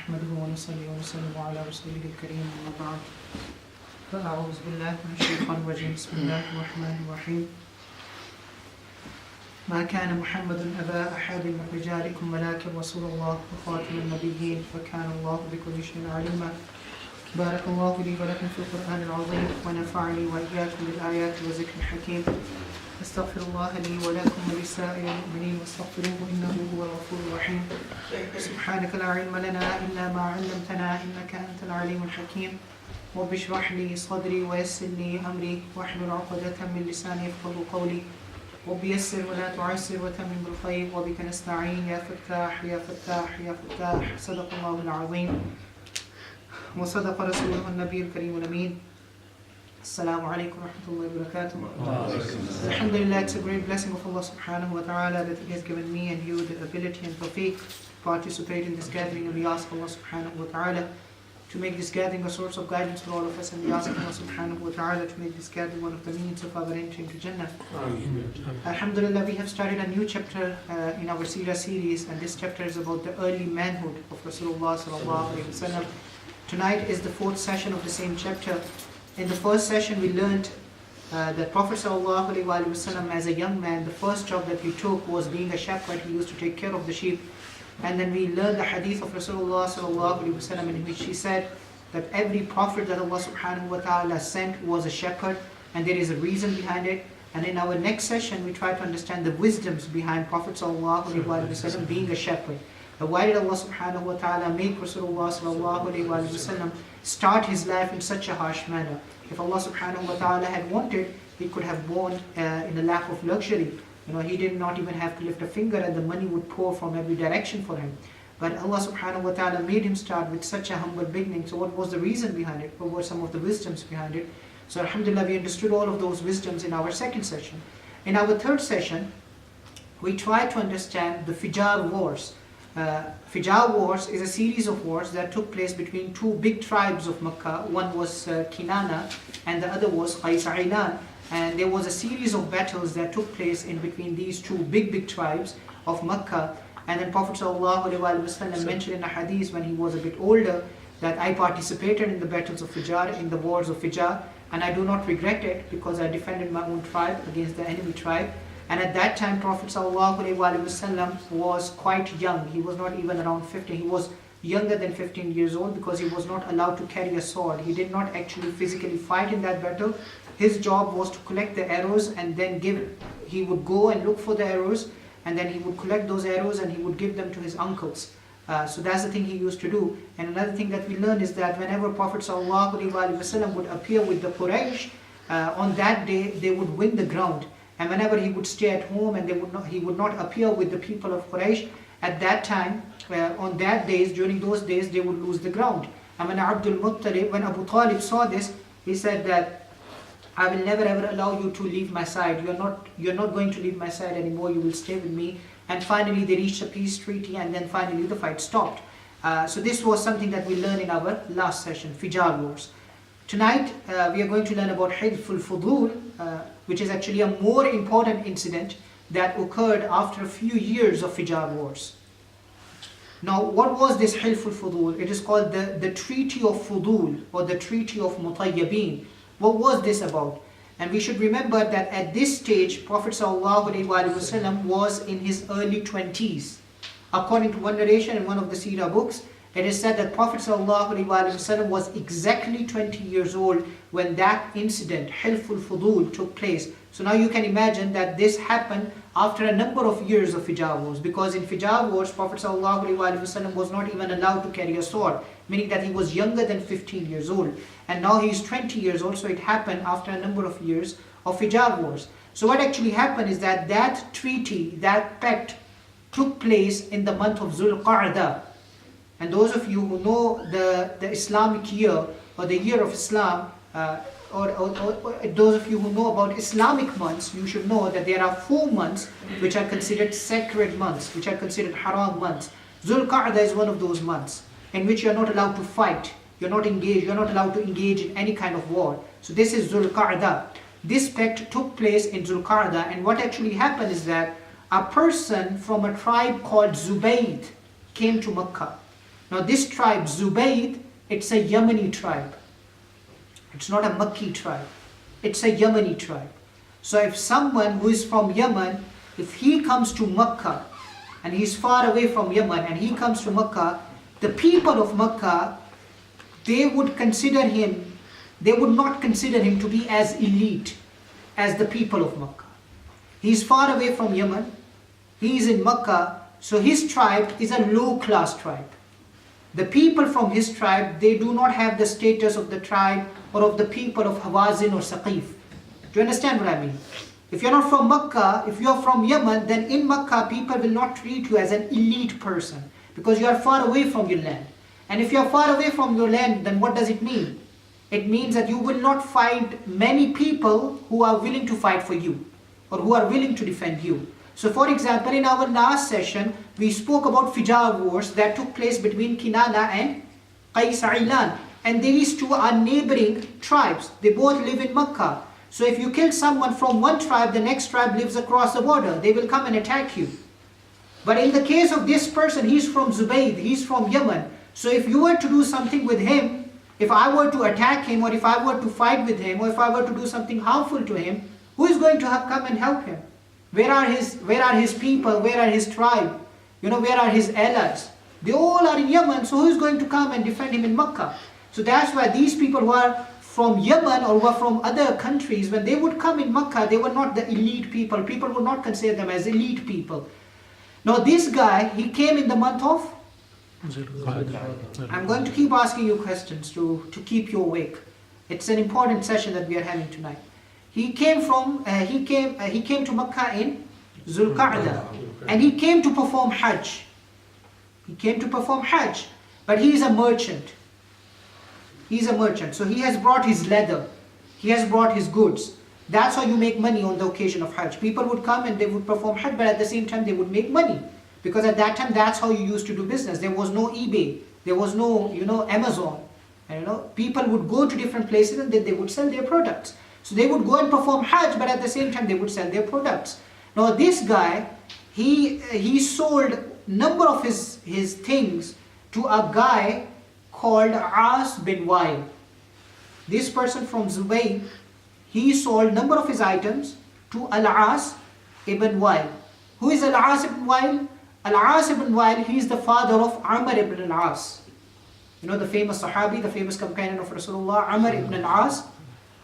نحمده ونصلي ونسلم على رسوله الكريم أما بعد فأعوذ بالله من الشيطان الرجيم بسم الله الرحمن الرحيم ما كان محمد أبا أحد من رجالكم ولكن رسول الله وخاتم النبيين وكان الله بكل شيء عليما بارك الله لي ولكم في القرآن العظيم ونفعني وإياكم بالآيات والذكر الحكيم استغفر الله لي ولكم ولسائر المؤمنين واستغفروه إنه هو الغفور الرحيم سبحانك لا علم لنا إلا ما علمتنا إنك أنت العليم الحكيم رب اشرح لي صدري ويسر لي أمري واحلل عقدة من لساني يفقهوا قولي رب يسر ولا تعسر وتمم بالخير وبك نستعين يا فتاح يا فتاح يا فتاح صدق الله العظيم وصدق رسوله النبي الكريم الأمين. Assalamu alaikum wa rahmatullahi wa barakatuh. Alhamdulillah, it's a great blessing of Allah subhanahu wa ta'ala that He has given me and you the ability and tawfiq to participate in this gathering, and we ask Allah subhanahu wa ta'ala to make this gathering a source of guidance for all of us, and we ask Allah subhanahu wa ta'ala to make this gathering one of the means of our entry into Jannah. Alhamdulillah, we have started a new chapter in our Seerah series, and this chapter is about the early manhood of Rasulullah sallallahu alayhi wa sallam. Tonight is the fourth session of the same chapter. In the first session we learned that Prophet ﷺ as a young man, the first job that he took was being a shepherd. He used to take care of the sheep. And then we learned the hadith of Rasulullah ﷺ in which he said that every prophet that Allah subhanahu wa ta'ala sent was a shepherd, and there is a reason behind it. And in our next session we try to understand the wisdoms behind Prophet ﷺ being a shepherd. Why did Allah subhanahu wa ta'ala make Rasulullah ﷺ start his life in such a harsh manner? If Allah subhanahu wa ta'ala had wanted, He could have born in a lap of luxury. He did not even have to lift a finger and the money would pour from every direction for him. But Allah subhanahu wa ta'ala made him start with such a humble beginning. So what was the reason behind it? What were some of the wisdoms behind it? So alhamdulillah, we understood all of those wisdoms in our second session. In our third session, we tried to understand the Fijar wars. Fijar wars is a series of wars that took place between two big tribes of Makkah. One was Kinana and the other was Qais. And there was a series of battles that took place in between these two big tribes of Makkah. And then Prophet ﷺ mentioned in a hadith when he was a bit older that I participated in the battles of Fijar, in the wars of Fijar, and I do not regret it because I defended my own tribe against the enemy tribe. And at that time Prophet ﷺ was quite young. He was not even around 15. He was younger than 15 years old because he was not allowed to carry a sword. He did not actually physically fight in that battle. His job was to collect the arrows and then he would go and look for the arrows, and then he would collect those arrows and he would give them to his uncles. So that's the thing he used to do. And another thing that we learned is that whenever Prophet ﷺ would appear with the Quraysh, on that day they would win the ground. And whenever he would stay at home and he would not appear with the people of Quraysh, at that time, during those days, they would lose the ground. And when Abu Talib saw this, he said that, I will never ever allow you to leave my side. You're not going to leave my side anymore. You will stay with me. And finally they reached a peace treaty, and then finally the fight stopped. So this was something that we learned in our last session, Fijar wars. Tonight we are going to learn about Hilf al-Fudul, which is actually a more important incident that occurred after a few years of Fijar wars. Now, what was this Hilf al-Fudul? It is called the Treaty of Fudul, or the Treaty of Mutayyabin. What was this about? And we should remember that at this stage, Prophet ﷺ was in his early 20s. According to one narration in one of the Seerah books, it is said that Prophet ﷺ was exactly 20 years old when that incident, Hilf al-Fudul, took place. So now you can imagine that this happened after a number of years of Fijar wars, because in Fijar wars, Prophet ﷺ was not even allowed to carry a sword, meaning that he was younger than 15 years old. And now he is 20 years old, so it happened after a number of years of Fijar wars. So what actually happened is that treaty, that pact, took place in the month of Zulqa'dah. And those of you who know the Islamic year, or the year of Islam, or those of you who know about Islamic months, you should know that there are 4 months which are considered sacred months, which are considered haram months. Zulqa'dah is one of those months in which you are not allowed to fight. You're not allowed to engage in any kind of war. So this is Zulqa'dah. This pact took place in Zulqa'dah, and what actually happened is that a person from a tribe called Zubayd came to Makkah. Now this tribe, Zubayd, it's a Yemeni tribe. It's not a Makki tribe. It's a Yemeni tribe. So if someone who is from Yemen, if he comes to Makkah, and he's far away from Yemen, and he comes to Makkah, the people of Makkah, they would not consider him to be as elite as the people of Makkah. He's far away from Yemen, he's in Makkah, so his tribe is a low-class tribe. The people from his tribe, they do not have the status of the tribe or of the people of Hawazin or Saqif. Do you understand what I mean? If you're not from Makkah, if you're from Yemen, then in Makkah people will not treat you as an elite person because you are far away from your land. And if you're far away from your land, then what does it mean? It means that you will not find many people who are willing to fight for you or who are willing to defend you. So for example, in our last session, we spoke about Fijar wars that took place between Kinana and Qais Ailan. And these two are neighboring tribes. They both live in Makkah. So if you kill someone from one tribe, the next tribe lives across the border. They will come and attack you. But in the case of this person, he's from Zubayd, he's from Yemen. So if you were to do something with him, if I were to attack him, or if I were to fight with him, or if I were to do something harmful to him, who is going to come and help him? Where are his people? Where are his tribe? Where are his allies? They all are in Yemen, so who is going to come and defend him in Makkah? So that's why these people who are from Yemen or who are from other countries, when they would come in Makkah, they were not the elite people. People would not consider them as elite people. Now this guy, he came in the month of? I'm going to keep asking you questions to keep you awake. It's an important session that we are having tonight. He came to Makkah in Zulqa'dah, and he came to perform Hajj. He came to perform Hajj, but he is a merchant. He's a merchant, so he has brought his leather, he has brought his goods. That's how you make money on the occasion of Hajj. People would come and they would perform Hajj, but at the same time they would make money. Because at that time, that's how you used to do business. There was no eBay, there was no, Amazon. And, people would go to different places and then they would sell their products. So they would go and perform Hajj, but at the same time they would sell their products. Now this guy, he sold number of his things to a guy called As bin Wail. This person from Zubayr, he sold number of his items to Al-As ibn Wail. Who is Al-As ibn Wail? Al-As ibn Wail, he is the father of Amr ibn al-As. The famous Sahabi, the famous companion of Rasulullah, Amr ibn al-As.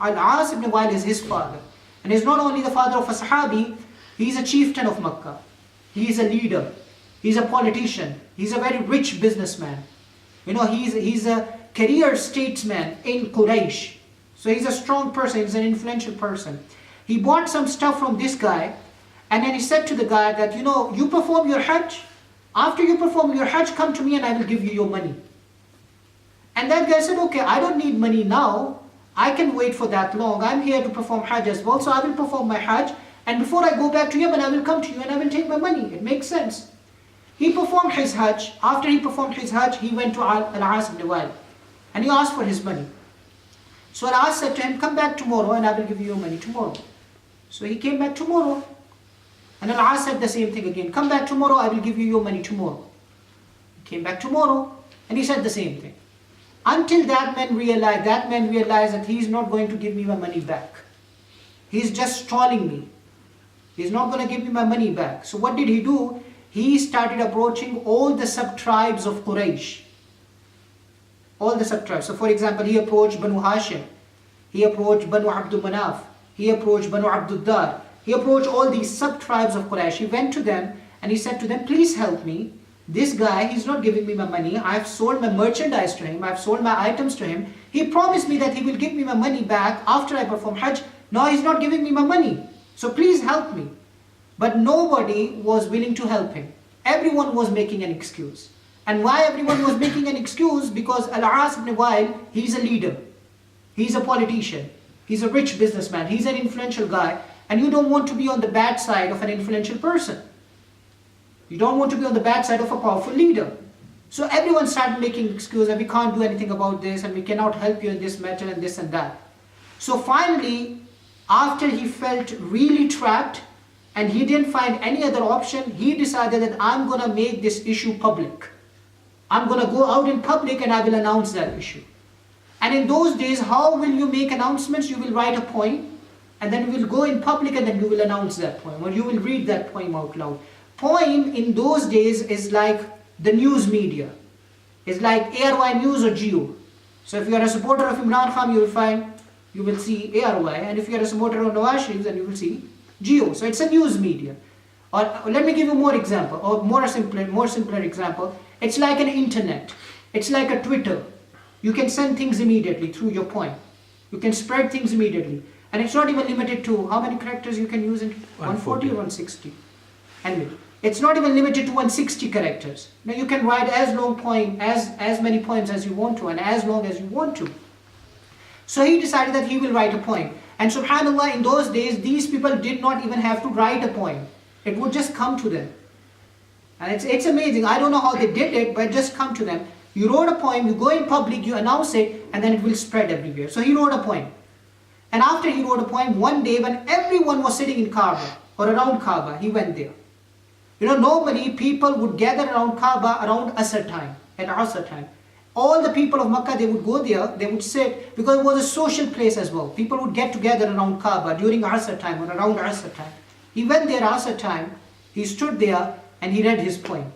Al-As ibn Wail is his father. And he's not only the father of a Sahabi, he's a chieftain of Makkah. He is a leader. He's a politician. He's a very rich businessman. He's a career statesman in Quraysh. So he's a strong person, he's an influential person. He bought some stuff from this guy, and then he said to the guy that, you perform your Hajj. After you perform your Hajj, come to me and I will give you your money. And that guy said, okay, I don't need money now. I can wait for that long. I'm here to perform Hajj as well, so I will perform my Hajj. And before I go back to Yemen, I will come to you and I will take my money. It makes sense. He performed his Hajj. After he performed his Hajj, he went to Al-As ibn Wail. And he asked for his money. So Al-As said to him, come back tomorrow and I will give you your money tomorrow. So he came back tomorrow. And Al-As said the same thing again. Come back tomorrow, I will give you your money tomorrow. He came back tomorrow and he said the same thing. Until that man realized that he is not going to give me my money back. He is just stalling me. He is not going to give me my money back. So what did he do? He started approaching all the sub-tribes of Quraysh. All the sub-tribes. So for example, he approached Banu Hashim. He approached Banu Abdul Manaf. He approached Banu Abdul Dar. He approached all these sub-tribes of Quraysh. He went to them and he said to them, please help me. This guy, he's not giving me my money. I've sold my merchandise to him. I've sold my items to him. He promised me that he will give me my money back after I perform Hajj. Now he's not giving me my money. So please help me. But nobody was willing to help him. Everyone was making an excuse. And why everyone was making an excuse? Because Al-As ibn Wail, he's a leader. He's a politician. He's a rich businessman. He's an influential guy. And you don't want to be on the bad side of an influential person. You don't want to be on the bad side of a powerful leader. So everyone started making excuses and we can't do anything about this and we cannot help you in this matter and this and that. So finally, after he felt really trapped and he didn't find any other option, he decided that I'm going to make this issue public. I'm going to go out in public and I will announce that issue. And in those days, how will you make announcements? You will write a poem, and then you will go in public and then you will announce that poem, or you will read that poem out loud. Poem in those days is like the news media. It's like ARY News or Geo. So if you are a supporter of Imran Khan, you will see ARY, and if you are a supporter of Nawaz Sharif, then you will see Geo. So it's a news media. Or let me give you more example, or more simpler example. It's like an internet. It's like a Twitter. You can send things immediately through your poem. You can spread things immediately. And it's not even limited to how many characters you can use in 140 or 160. Anyway, it's not even limited to 160 characters. Now you can write as long poem, as many poems as you want to, and as long as you want to. So he decided that he will write a poem. And subhanAllah, in those days, these people did not even have to write a poem. It would just come to them. And it's amazing. I don't know how they did it, but it just come to them. You wrote a poem, you go in public, you announce it, and then it will spread everywhere. So he wrote a poem. And after he wrote a poem, one day when everyone was sitting in Kaaba, or around Kaaba, he went there. You know, normally people would gather around Kaaba around Asr time, at Asr time. All the people of Makkah, they would go there, they would sit, because it was a social place as well. People would get together around Kaaba during Asr time, or around Asr time. He went there Asr time, he stood there, and he read his poem.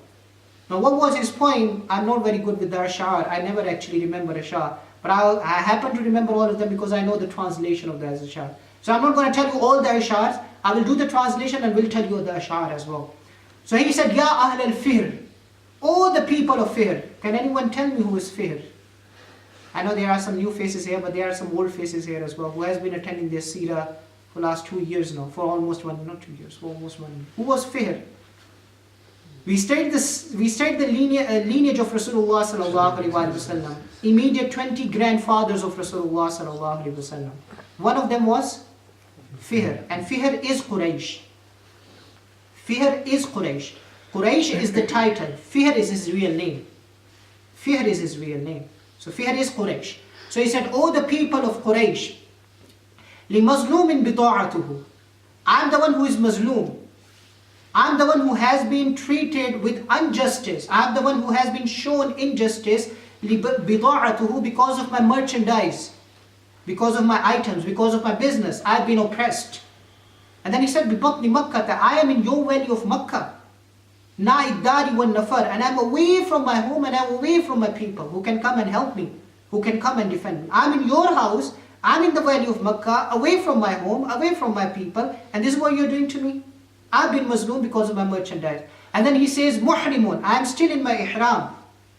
Now what was his poem? I'm not very good with the ash'ar. I never actually remember ash'ar. But I happen to remember all of them because I know the translation of the ash'ar. So I'm not going to tell you all the ash'ars. I will do the translation and will tell you the ash'ar as well. So he said, Ya Ahl al-Fihr. Oh, the people of Fihr. Can anyone tell me who is Fihr? I know there are some new faces here, but there are some old faces here as well, who has been attending this Seerah for last 2 years now. For almost one, not 2 years, for almost 1 year. Who was Fihr? We studied the lineage of Rasulullah sallallahu alaihi wasallam. Immediate 20 grandfathers of Rasulullah sallallahu alaihi wasallam. One of them was Fihr, and Fihr is Quraysh. Fihr is Quraysh. Quraysh is the title. Fihr is his real name. Fihr is his real name. So Fihr is Quraysh. So he said, "Oh, the people of Quraysh, لِمَظْلُومٍ بِطَاعَتُهُ." I'm the one who is Mazloom. I'm the one who has been treated with injustice. I'm the one who has been shown injustice بِطَاعَتُهُ, because of my merchandise, because of my items, because of my business. I've been oppressed. And then he said, بِبَطْنِ مَكَّةَ, I am in your valley of Makkah. نَا إِدَّارِ وَالنَّفَرِ, and I'm away from my home and I'm away from my people who can come and help me, who can come and defend me. I'm in your house, I'm in the valley of Makkah, away from my home, away from my people, and this is what you're doing to me? I've been Muslim because of my merchandise. And then he says, Muhrimun, I am still in my ihram.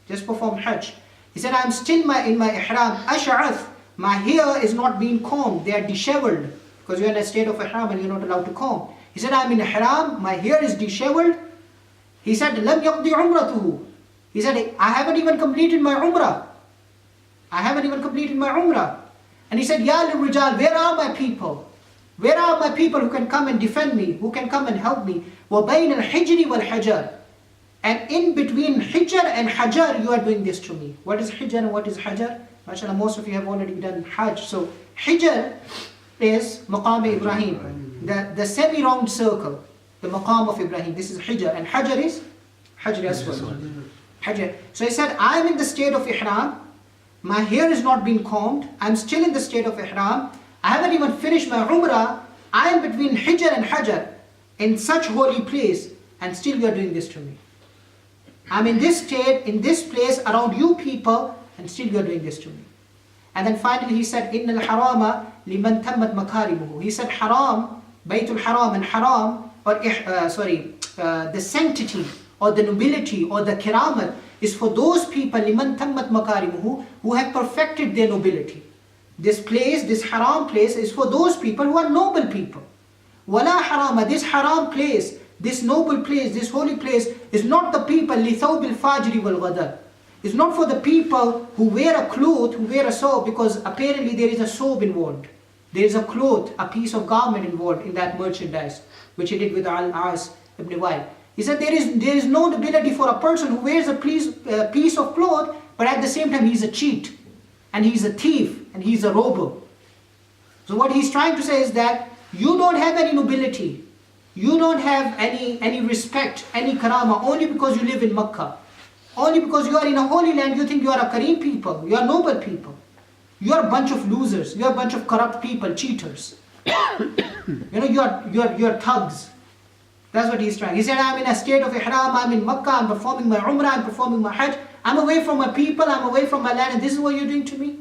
Just performed Hajj. He said, I am still in my ihram. Ash'ath, my hair is not being combed. They are disheveled. Because you're in a state of ihram and you're not allowed to comb. He said, I am in ihram. My hair is disheveled. He said, Lam yaqdi umratuhu. He said, I haven't even completed my umrah. I haven't even completed my umrah. And he said, Ya lil-rijal, where are my people? Where are my people who can come and defend me, who can come and help me? وَبَيْنَ الْحِجْرِ وَالْحَجَرِ, and in between Hijr and Hajar, you are doing this to me. What is Hijr and what is Hajar? MashaAllah, most of you have already done Hajj. So Hijr is Maqam Ibrahim, the semi-round circle, the Maqam of Ibrahim. This is Hijr, and Hajar is Hajar Aswad. Hajar. So he said, I am in the state of Ihram. My hair is not being combed. I am still in the state of Ihram. I haven't even finished my Umrah. I am between Hijr and Hajar in such holy place, and still you are doing this to me. I'm in this state, in this place around you people, and still you are doing this to me. And then finally he said, Inna al-harama liman tammat makarimuhu. He said haram, Baytul Haram, and haram, or the sanctity or the nobility or the kiramat is for those people, liman tammat makarimuhu, who have perfected their nobility. This place, this haram place, is for those people who are noble people. Wala harama, this haram place, this noble place, this holy place, is not the people, لِثَوْبِ الْفَاجِرِ وَالْغَدَرِ. It's not for the people who wear a cloth, who wear a soap, because apparently there is a soap involved. There is a cloth, a piece of garment involved in that merchandise, which he did with Al-As ibn Wa'il. He said there is no nobility for a person who wears a piece of cloth, but at the same time he's a cheat, and he's a thief, and he's a robber. So what he's trying to say is that you don't have any nobility, you don't have any respect, any karama, only because you live in Makkah. Only because you are in a holy land, you think you are a Kareem people, you are noble people. You are a bunch of losers, you are a bunch of corrupt people, cheaters. You are thugs. That's what he's trying. He said, I'm in a state of ihram, I'm in Makkah, I'm performing my umrah, I'm performing my hajj, I'm away from my people, I'm away from my land, and this is what you're doing to me?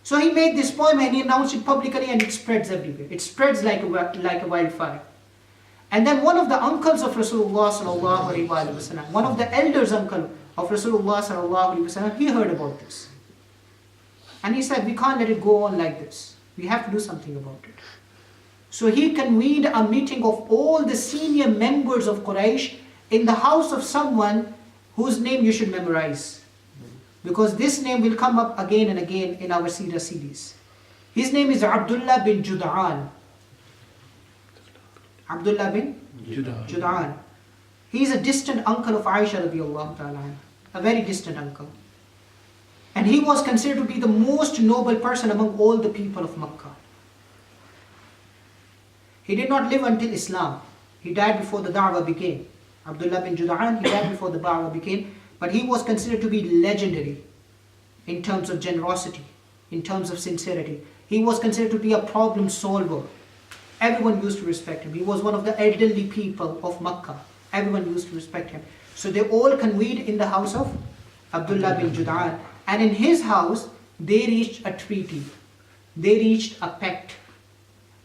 So he made this poem and he announced it publicly, and it spreads everywhere. It spreads like a wildfire. And then one of the uncles of Rasulullah sallallahu alaihi wasallam, one of the elders uncle of Rasulullah sallallahu alaihi wasallam, he heard about this. And he said, we can't let it go on like this. We have to do something about it. So he convened a meeting of all the senior members of Quraysh in the house of someone whose name you should memorize. Because this name will come up again and again in our Seerah series. His name is Abdullah bin Jud'an. Abdullah bin Jud'an. He is a distant uncle of Aisha radiallahu ta'ala, a very distant uncle. And he was considered to be the most noble person among all the people of Makkah. He did not live until Islam. He died before the da'wah began. Abdullah bin Jud'an, he died before the da'wah began. But he was considered to be legendary in terms of generosity, in terms of sincerity. He was considered to be a problem solver. Everyone used to respect him. He was one of the elderly people of Makkah. Everyone used to respect him. So they all convened in the house of Abdullah bin Jud'an. And in his house, they reached a treaty. They reached a pact.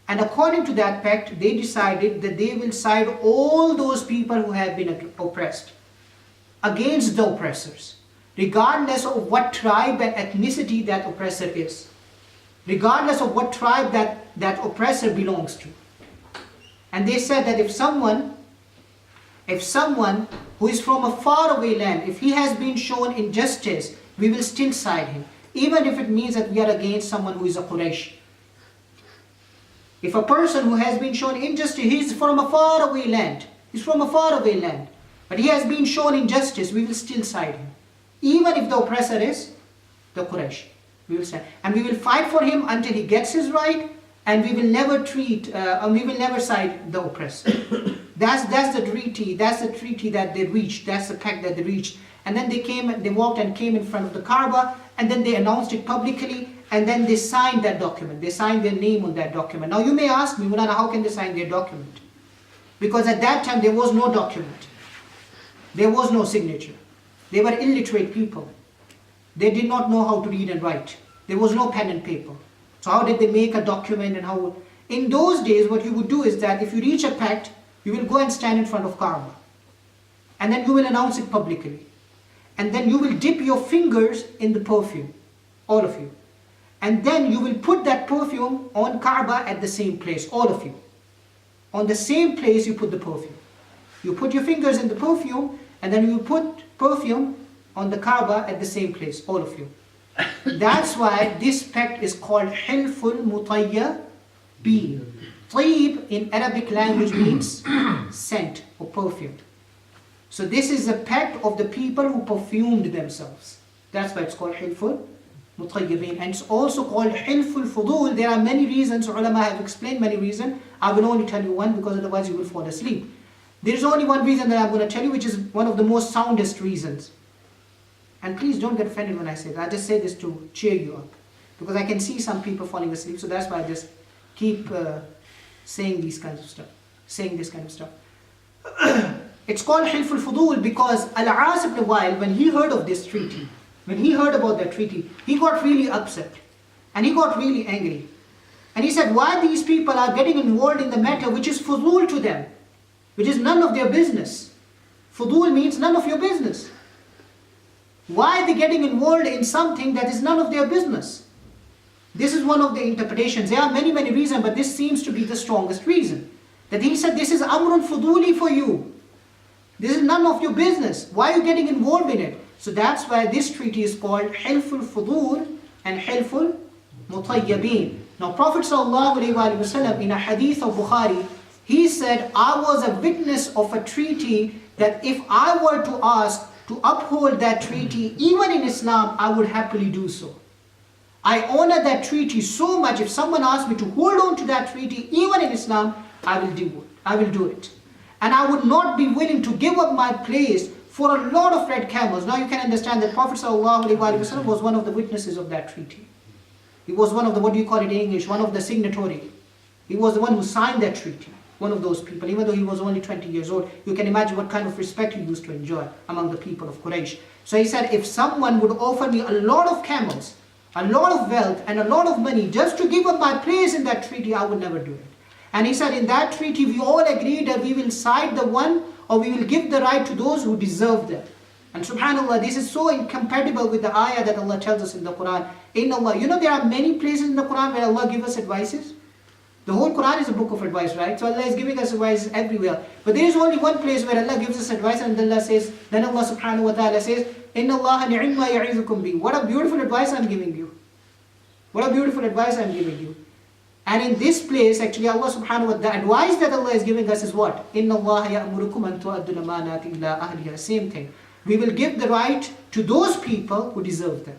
And according to that pact, they decided that they will side all those people who have been oppressed against the oppressors, regardless of what tribe and ethnicity that oppressor is, regardless of what tribe that oppressor belongs to. And they said that if someone who is from a faraway land, if he has been shown injustice, we will still side him, even if it means that we are against someone who is a Quraysh. If a person who has been shown injustice, he is from a faraway land, but he has been shown injustice, we will still side him. Even if the oppressor is the Quraysh, we will stand. And we will fight for him until he gets his right, and we will never side the oppressor. That's the treaty that they reached, that's the pact that they reached. And then they walked and came in front of the Kaaba, and then they announced it publicly, and then they signed that document. They signed their name on that document. Now you may ask me, Mulana, how can they sign their document? Because at that time there was no document. There was no signature. They were illiterate people. They did not know how to read and write. There was no pen and paper. So how did they make a document and how? In those days what you would do is that if you reach a pact, you will go and stand in front of Kaaba. And then you will announce it publicly. And then you will dip your fingers in the perfume, all of you. And then you will put that perfume on Kaaba at the same place, all of you. On the same place you put the perfume. You put your fingers in the perfume, and then you put perfume on the Kaaba at the same place, all of you. That's why this pact is called Hilful Mutayyabin. Tayyib in Arabic language means scent or perfume. So this is a pact of the people who perfumed themselves. That's why it's called Hilful Mutayyabin. And it's also called Hilful Fudul. There are many reasons, ulama have explained many reasons. I will only tell you one because otherwise you will fall asleep. There is only one reason that I'm going to tell you, which is one of the most soundest reasons. And please don't get offended when I say that. I just say this to cheer you up. Because I can see some people falling asleep, so that's why I just keep saying this kind of stuff. It's called Hilful Fudul because Al-As ibn Wa'il, when he heard of this treaty, when he heard about that treaty, he got really upset. And he got really angry. And he said, why these people are getting involved in the matter which is Fudul to them, which is none of their business. Fudul means none of your business. Why are they getting involved in something that is none of their business? This is one of the interpretations. There are many, many reasons, but this seems to be the strongest reason. That he said, this is Amrun Fuduli for you. This is none of your business. Why are you getting involved in it? So that's why this treaty is called Hilful Fudul and Hilful Mutayyabin. Now Prophet ﷺ in a hadith of Bukhari, he said, I was a witness of a treaty that if I were to ask to uphold that treaty, even in Islam, I would happily do so. I honor that treaty so much. If someone asked me to hold on to that treaty, even in Islam, I will do it. And I would not be willing to give up my place for a lot of red camels. Now you can understand that Prophet ﷺ was one of the witnesses of that treaty. He was one of the, what do you call it in English, one of the signatory. He was the one who signed that treaty, one of those people. Even though he was only 20 years old, you can imagine what kind of respect he used to enjoy among the people of Quraysh. So he said, if someone would offer me a lot of camels, a lot of wealth and a lot of money just to give up my place in that treaty, I would never do it. And he said, in that treaty we all agreed that we will side the one, or we will give the right to those who deserve them. And subhanAllah, this is so incompatible with the ayah that Allah tells us in the Quran. In Allah, you know there are many places in the Quran where Allah gives us advices. The whole Quran is a book of advice, right? So Allah is giving us advice everywhere. But there is only one place where Allah gives us advice, and Allah says, then Allah subhanahu wa ta'ala says, Inna Allah ni'imma ya'izukum bi. What a beautiful advice I'm giving you. What a beautiful advice I'm giving you. And in this place, actually Allah subhanahu wa ta'ala, the advice that Allah is giving us is what? Inna Allah ya'murukum an tu'addu al-amanati ila ahliha. Same thing. We will give the right to those people who deserve them.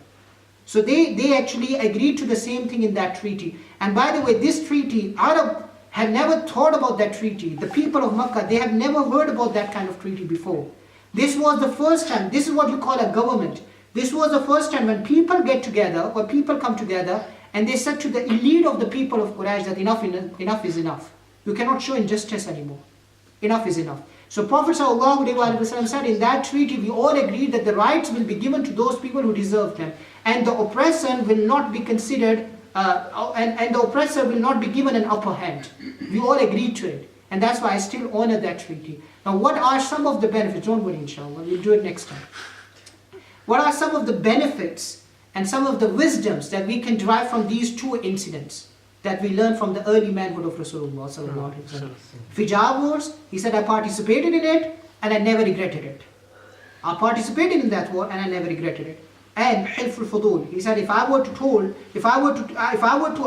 So they actually agreed to the same thing in that treaty. And by the way, this treaty, Arab had never thought about that treaty. The people of Makkah, they have never heard about that kind of treaty before. This was the first time. This is what you call a government. This was the first time when people get together, or people come together, and they said to the elite of the people of Quraysh that enough is enough. You cannot show injustice anymore. Enough is enough. So Prophet ﷺ said, in that treaty we all agreed that the rights will be given to those people who deserve them, and the oppressor will not be considered, and the oppressor will not be given an upper hand. We all agreed to it, and that's why I still honor that treaty. Now what are some of the benefits? Don't worry, inshallah, we'll do it next time. What are some of the benefits and some of the wisdoms that we can derive from these two incidents that we learn from the early manhood of Rasulullah sallallahu alaihi wasallam? Fijar wars, he said, I participated in it and I never regretted it. I participated in that war and I never regretted it. And Hilf al-Fudul, he said, if I were to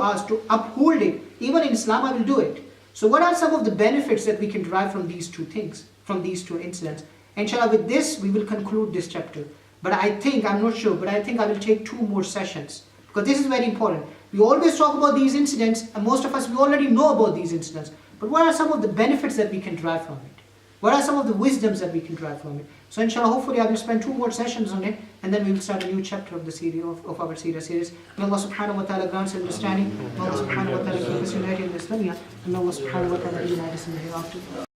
ask to uphold it, even in Islam, I will do it. So what are some of the benefits that we can derive from these two things, from these two incidents? Inshallah, with this we will conclude this chapter. But I think, I'm not sure, but I think I will take 2 more sessions, because this is very important. We always talk about these incidents, and most of us, we already know about these incidents. But what are some of the benefits that we can derive from it? What are some of the wisdoms that we can derive from it? So inshallah, hopefully I will spend 2 more sessions on it, and then we will start a new chapter of the series, of our Seerah series. May Allah subhanahu wa ta'ala grant us understanding. May Allah subhanahu wa ta'ala keep us united in this dunya. And may Allah subhanahu wa ta'ala unite us in the hereafter.